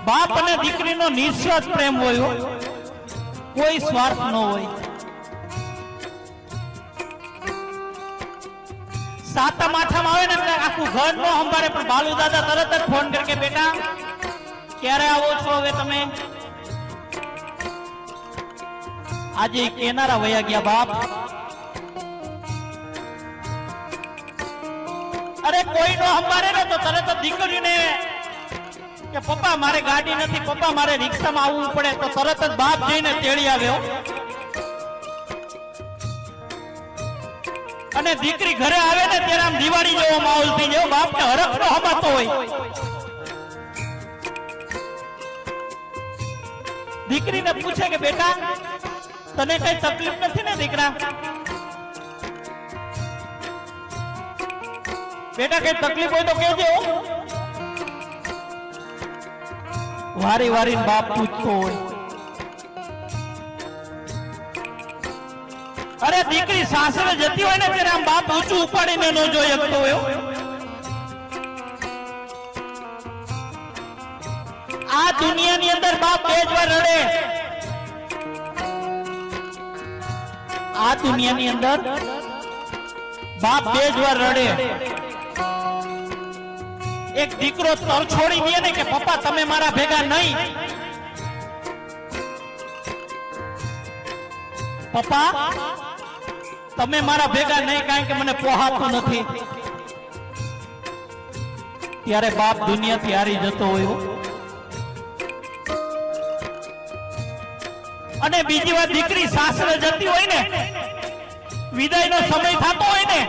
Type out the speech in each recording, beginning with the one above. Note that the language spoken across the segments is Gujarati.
બાપ અને દીકરીનો નિસ્વાર્થ પ્રેમ હોય, કોઈ સ્વાર્થ ન હોય। સાતમ આઠમ આવે ને એટલે આખું ઘર નો સંભાળે, પણ બાલુ દાદા તરત જ ફોન કરકે બેટા ક્યારે આવો છો હવે તમે? આજે કેનારા વયા ગયા બાપ। અરે કોઈ નો સંભાળે ને તો તરત જ દીકરીને કે પપ્પા મારે ગાડી નથી, પપ્પા મારે રિક્ષામાં આવવું પડે, તો તરત જ બાપ જઈને તેડી આવ્યો। અને દીકરી ઘરે આવે ને ત્યારે આમ દિવાળી જેવો માહોલ થઈ જાય, બાપ ને હરખ નો હમાતો હોય। દીકરીને પૂછે કે બેટા તને કઈ તકલીફ નથી ને દીકરા? બેટા કઈ તકલીફ હોય તો કહેજો। વારી વારી બાપ પૂછતો હોય। અરે દીકરી સાસરે જતી હોય ને ત્યારે આમ બાપ ઊંચું ઉપાડીને ન જોઈ શકતો હોય। આ દુનિયાની અંદર બાપ બે જ વાર રડે। આ દુનિયાની અંદર બાપ બે જ વાર રડે। એક દીકરો તર છોડી દે ને કે પપ્પા તમે મારા ભેગા નહીં, પપ્પા તમે મારા ભેગા નહીં કારણ કે મને પોહાતું નથી, ત્યારે બાપ દુનિયાથી હારી જતો હોય। અને બીજી વાર દીકરી સાસરે જતી હોય ને, વિદાયનો સમય થતો હોય ને,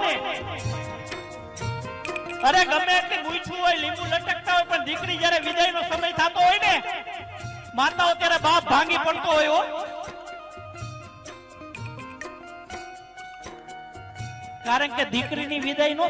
અરે ગમે એટલી મૂછું હોય, લીંબુ લટકતા હોય, પણ દીકરી જયારે વિદાયનો સમય થતો હોય ને માતાઓ, ત્યારે બાપ ભાંગી પડતો હોય। કારણ કે દીકરીની વિદાય નો